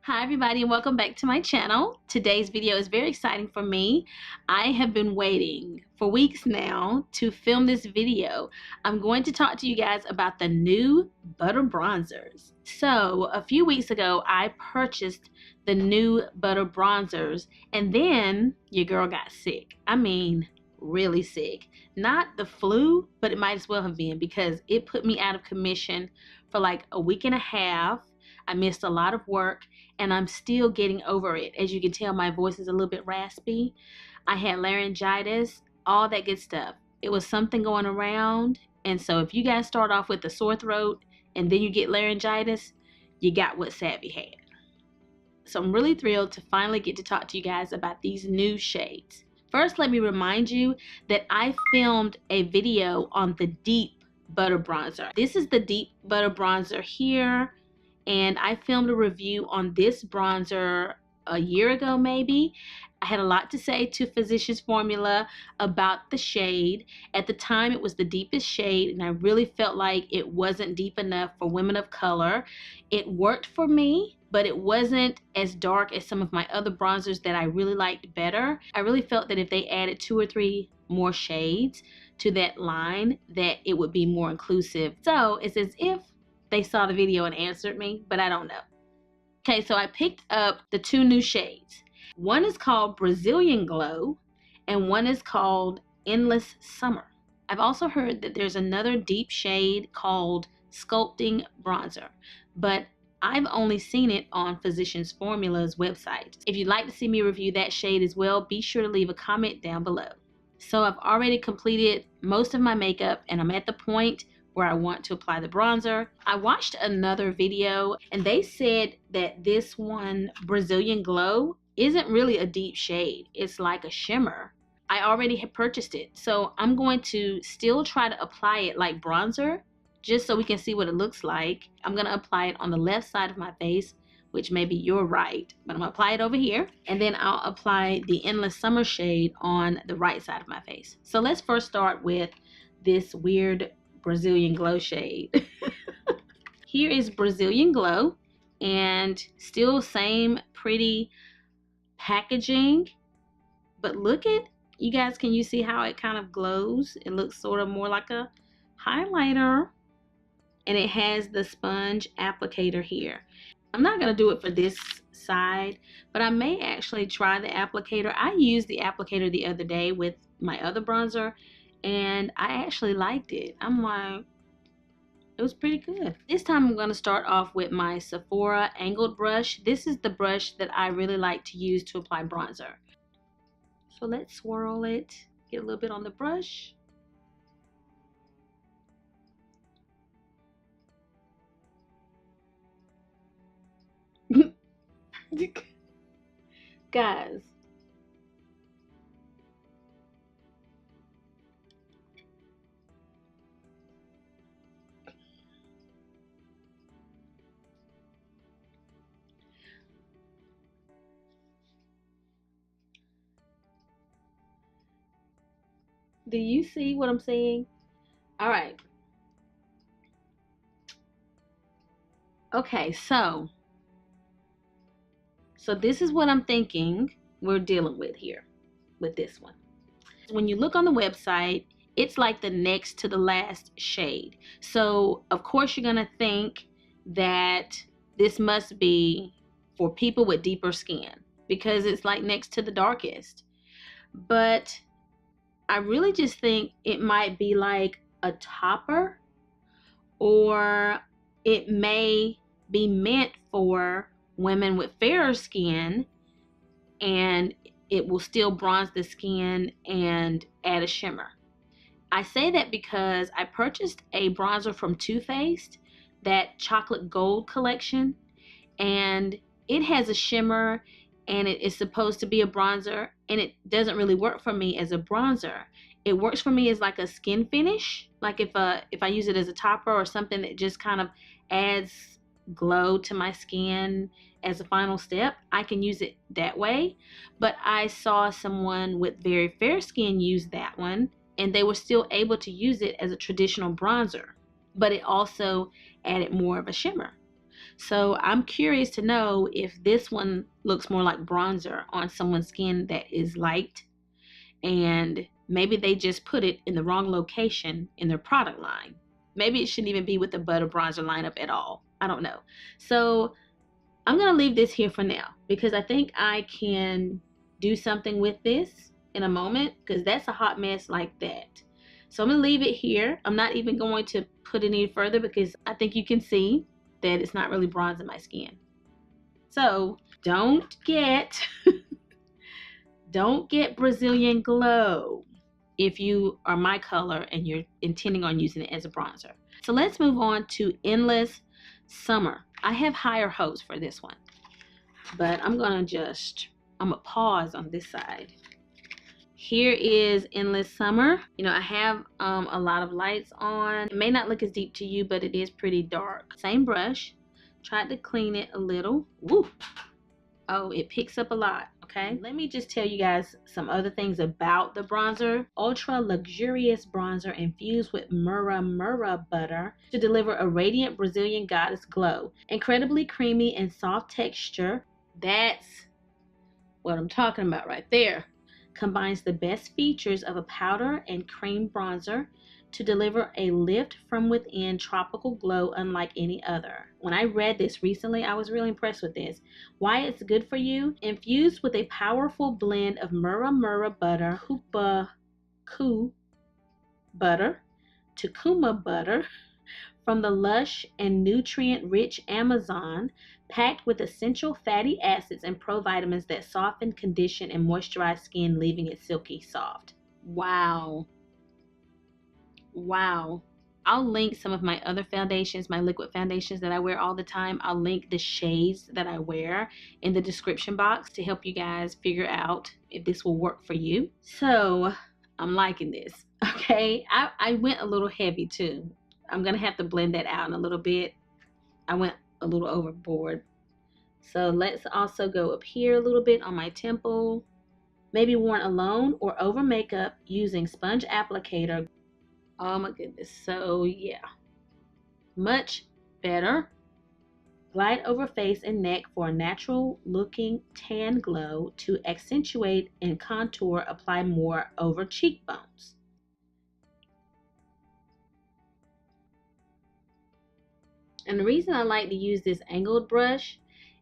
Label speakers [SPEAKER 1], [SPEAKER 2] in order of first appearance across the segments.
[SPEAKER 1] Hi everybody and welcome back to my channel. Today's video is very exciting for me. I have been waiting for weeks now to film this video. I'm going to talk to you guys about the new Butter Bronzers. So a few weeks ago I purchased the new Butter Bronzers and then your girl got sick. I mean really sick. Not the flu, but it might as well have been because it put me out of commission for like a week and a half. I missed a lot of work and I'm still getting over it. As you can tell, my voice is a little bit raspy. I had laryngitis, all that good stuff. It was something going around. And so if you guys start off with a sore throat and then you get laryngitis, you got what Savvy had. So I'm really thrilled to finally get to talk to you guys about these new shades. First, let me remind you that I filmed a video on the Deep Butter Bronzer. This is the Deep Butter Bronzer here. And I filmed a review on this bronzer a year ago maybe. I had a lot to say to Physicians Formula about the shade. At the time it was the deepest shade and I really felt like it wasn't deep enough for women of color. It worked for me, but it wasn't as dark as some of my other bronzers that I really liked better. I really felt that if they added 2 or 3 more shades to that line that it would be more inclusive. So it's as if they saw the video and answered me, but I don't know. Okay, so I picked up the 2 new shades. One is called Brazilian Glow and one is called Endless Summer. I've also heard that there's another deep shade called Sculpting Bronzer, but I've only seen it on Physicians Formula's website. If you'd like to see me review that shade as well, be sure to leave a comment down below. So I've already completed most of my makeup and I'm at the point where I want to apply the bronzer. I watched another video and they said that this one, Brazilian Glow, isn't really a deep shade. It's like a shimmer. I already had purchased it, so I'm going to still try to apply it like bronzer just so we can see what it looks like. I'm going to apply it on the left side of my face, which may be your right, but I'm going to apply it over here, and then I'll apply the Endless Summer shade on the right side of my face. So let's first start with this weird Brazilian Glow shade. Here is Brazilian Glow and still same pretty packaging, but look at, you guys, can you see how it kind of glows? It looks sort of more like a highlighter and it has the sponge applicator here. I'm not going to do it for this side, but I may actually try the applicator. I used the applicator the other day with my other bronzer and I actually liked it. I'm like, it was pretty good. This time I'm going to start off with my Sephora angled brush. This is the brush that I really like to use to apply bronzer. So let's swirl it, get a little bit on the brush. Guys, do you see what I'm saying? All right. Okay, so this is what I'm thinking we're dealing with here with this one. When you look on the website, it's like the next to the last shade. So of course you're gonna think that this must be for people with deeper skin because it's like next to the darkest. But I really just think it might be like a topper, or it may be meant for women with fairer skin and it will still bronze the skin and add a shimmer. I say that because I purchased a bronzer from Too Faced, that chocolate gold collection, and it has a shimmer and it is supposed to be a bronzer, and it doesn't really work for me as a bronzer. It works for me as like a skin finish, like if I use it as a topper or something that just kind of adds glow to my skin as a final step, I can use it that way. But I saw someone with very fair skin use that one and they were still able to use it as a traditional bronzer, but it also added more of a shimmer. So I'm curious to know if this one looks more like bronzer on someone's skin that is light, and maybe they just put it in the wrong location in their product line. Maybe it shouldn't even be with the butter bronzer lineup at all. I don't know. So I'm going to leave this here for now because I think I can do something with this in a moment because that's a hot mess like that. So I'm going to leave it here. I'm not even going to put it any further because I think you can see that it's not really bronzing my skin. So don't get Brazilian Glow if you are my color and you're intending on using it as a bronzer. So let's move on to Endless Summer. I have higher hopes for this one, but I'm gonna pause on this side. Here is Endless Summer. You know, I have a lot of lights on. It may not look as deep to you, but it is pretty dark. Same brush. Tried to clean it a little. Woo! Oh, it picks up a lot. Okay, let me just tell you guys some other things about the bronzer. Ultra luxurious bronzer infused with Murumuru butter to deliver a radiant Brazilian goddess glow. Incredibly creamy and soft texture. That's what I'm talking about right there. Combines the best features of a powder and cream bronzer to deliver a lift from within tropical glow unlike any other. When I read this recently, I was really impressed with this. Why it's good for you? Infused with a powerful blend of Murumuru butter, Hupaku butter, Tukuma butter, from the lush and nutrient-rich Amazon, packed with essential fatty acids and provitamins that soften, condition, and moisturize skin, leaving it silky soft. Wow. Wow. I'll link some of my other foundations, my liquid foundations that I wear all the time. I'll link the shades that I wear in the description box to help you guys figure out if this will work for you. So I'm liking this. Okay. I went a little heavy too. I'm going to have to blend that out in a little bit. I went a little overboard. So let's also go up here a little bit on my temple. Maybe worn alone or over makeup using sponge applicator. Oh my goodness. So yeah, much better. Glide over face and neck for a natural looking tan glow. To accentuate and contour, apply more over cheekbones. And the reason I like to use this angled brush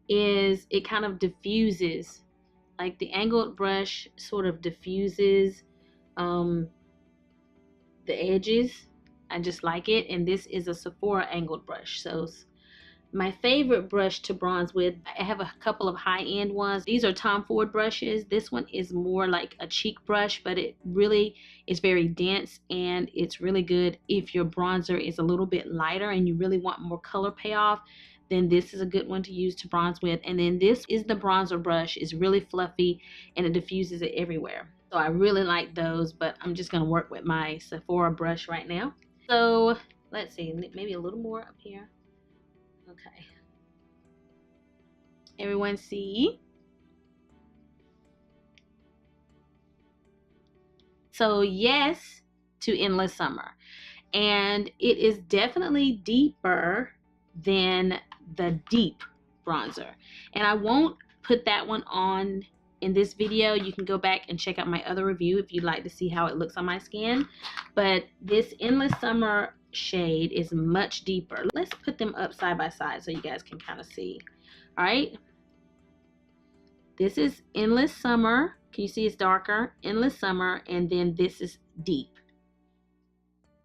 [SPEAKER 1] is it kind of diffuses, like the angled brush sort of diffuses the edges. I just like it. And this is a Sephora angled brush. So my favorite brush to bronze with, I have a couple of high-end ones. These are Tom Ford brushes. This one is more like a cheek brush, but it really is very dense, and it's really good if your bronzer is a little bit lighter and you really want more color payoff. Then this is a good one to use to bronze with. And then this is the bronzer brush. It's really fluffy and it diffuses it everywhere. So I really like those, but I'm just going to work with my Sephora brush right now. So let's see, maybe a little more up here. Okay. Everyone see? So yes to Endless Summer. And it is definitely deeper than the Deep bronzer. And I won't put that one on in this video. You can go back and check out my other review if you'd like to see how it looks on my skin. But this Endless Summer shade is much deeper. Let's put them up side by side so you guys can kind of see. All right. This is Endless Summer. Can you see it's darker? Endless Summer. And then this is Deep.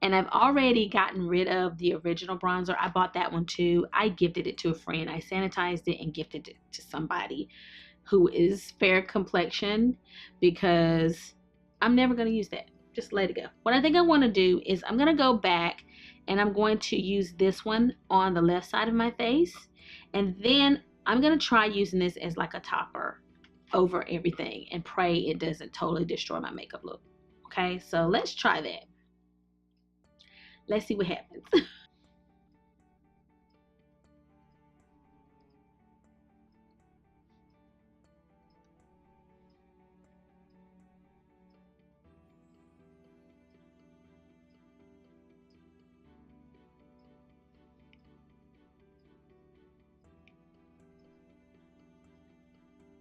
[SPEAKER 1] And I've already gotten rid of the original bronzer. I bought that one too. I gifted it to a friend. I sanitized it and gifted it to somebody who is fair complexion because I'm never going to use that. Just let it go. What I think I want to do is I'm going to go back and I'm going to use this one on the left side of my face. And then I'm going to try using this as like a topper over everything and pray it doesn't totally destroy my makeup look. Okay, so let's try that. Let's see what happens.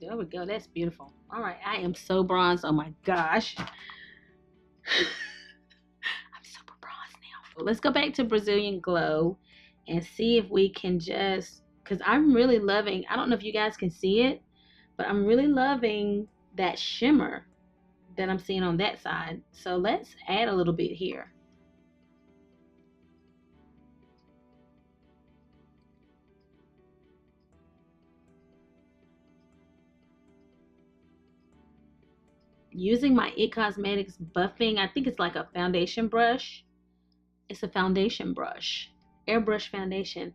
[SPEAKER 1] There we go. That's beautiful. All right, I am so bronzed. Oh my gosh. I'm super bronzed now. Well, let's go back to Brazilian Glow and see if we can just, because I'm really loving, I don't know if you guys can see it, but I'm really loving that shimmer that I'm seeing on that side. So let's add a little bit here. Using my It Cosmetics buffing, I think it's like a foundation brush. It's a foundation brush, airbrush foundation.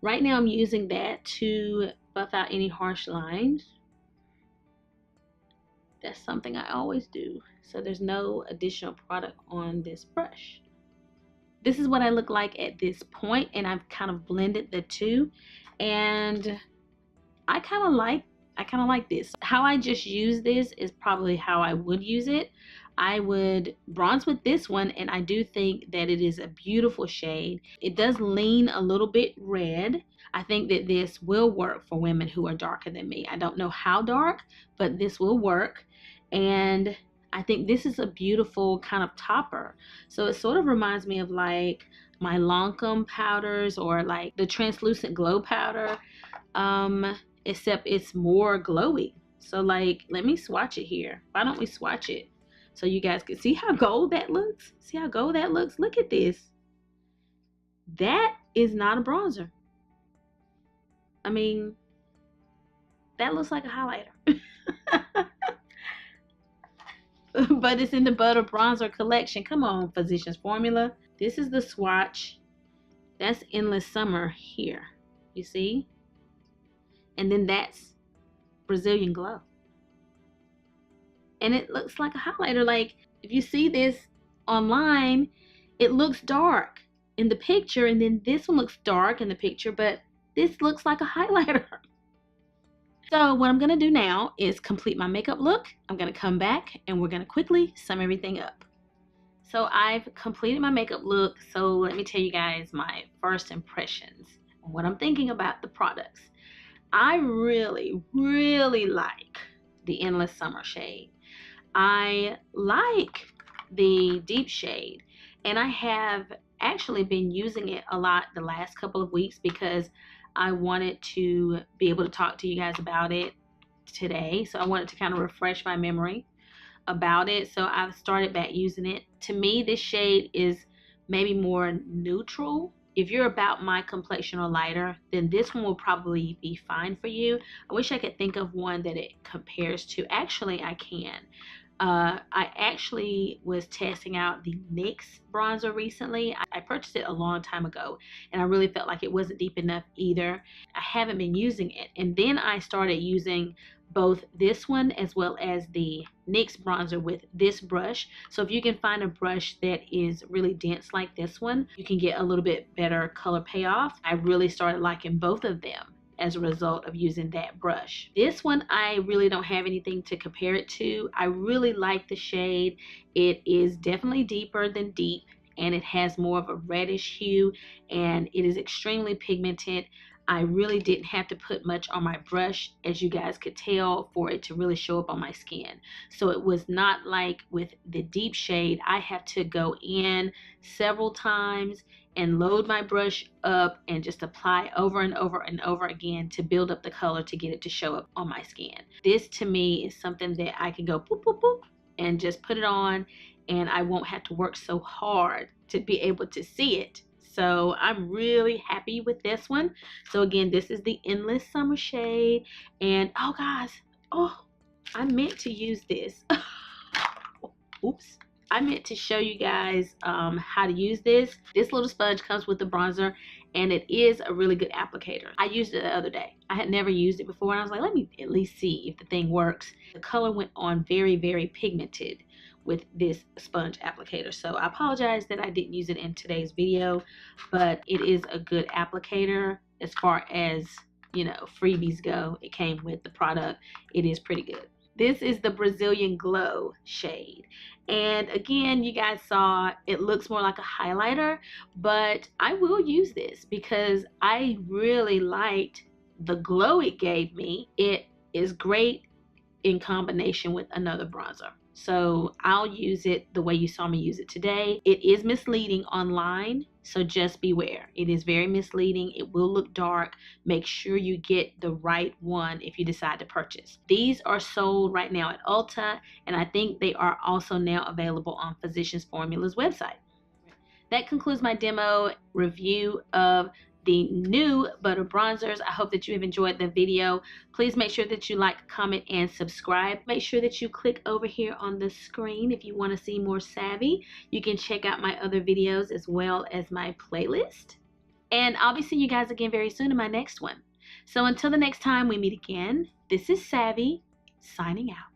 [SPEAKER 1] Right now I'm using that to buff out any harsh lines. That's something I always do. So there's no additional product on this brush. This is what I look like at this point, and I've kind of blended the two, and I kind of like this. How I just use this is probably how I would use it. I would bronze with this one, and I do think that it is a beautiful shade. It does lean a little bit red. I think that this will work for women who are darker than me. I don't know how dark, but this will work. And I think this is a beautiful kind of topper. So it sort of reminds me of like my Lancome powders or like the translucent glow powder, except it's more glowy. So like, let me swatch it here. Why don't we swatch it so you guys can see how gold that looks? See how gold that looks? Look at this. That is not a bronzer. I mean, that looks like a highlighter. But it's in the Butter Bronzer collection. Come on, Physicians Formula. This is the swatch. That's Endless Summer here. You see? And then that's Brazilian Glow. And it looks like a highlighter. Like, if you see this online, it looks dark in the picture, and then this one looks dark in the picture, but this looks like a highlighter. So what I'm going to do now is complete my makeup look. I'm going to come back and we're going to quickly sum everything up. So I've completed my makeup look. So let me tell you guys my first impressions and what I'm thinking about the products. I really, really like the Endless Summer shade. I like the deep shade, and I have actually been using it a lot the last couple of weeks because I wanted to be able to talk to you guys about it today. So I wanted to kind of refresh my memory about it. So I've started back using it. To me, this shade is maybe more neutral. If you're about my complexion or lighter, then this one will probably be fine for you. I wish I could think of one that it compares to. Actually, I can. I actually was testing out the NYX bronzer recently. I purchased it a long time ago, and I really felt like it wasn't deep enough either. I haven't been using it, and then I started using both this one as well as the NYX bronzer with this brush. So if you can find a brush that is really dense like this one, you can get a little bit better color payoff. I really started liking both of them as a result of using that brush. This one, I really don't have anything to compare it to. I really like the shade. It is definitely deeper than deep, and it has more of a reddish hue, and it is extremely pigmented. I really didn't have to put much on my brush, as you guys could tell, for it to really show up on my skin. So it was not like with the deep shade, I have to go in several times and load my brush up and just apply over and over and over again to build up the color to get it to show up on my skin. This to me is something that I can go boop, boop, boop, and just put it on, and I won't have to work so hard to be able to see it. So I'm really happy with this one. So again, this is the Endless Summer shade. And oh guys, oh, I meant to use this. Oops. I meant to show you guys how to use this. This little sponge comes with the bronzer, and it is a really good applicator. I used it the other day. I had never used it before, and I was like, let me at least see if the thing works. The color went on very, very pigmented with this sponge applicator. So I apologize that I didn't use it in today's video, but it is a good applicator as far as, you know, freebies go. It came with the product. It is pretty good. This is the Brazilian Glow shade. And again, you guys saw it looks more like a highlighter, but I will use this because I really liked the glow it gave me. It is great in combination with another bronzer. So I'll use it the way you saw me use it today. It is misleading online, so just beware. It is very misleading. It will look dark. Make sure you get the right one if you decide to purchase. These are sold right now at Ulta, and I think they are also now available on Physicians Formula's website. That concludes my demo review of the new butter bronzers. I hope that you have enjoyed the video. Please make sure that you like, comment, and subscribe. Make sure that you click over here on the screen if you want to see more savvy. You can check out my other videos as well as my playlist. And I'll be seeing you guys again very soon in my next one. So until the next time we meet again, this is Savvy, signing out.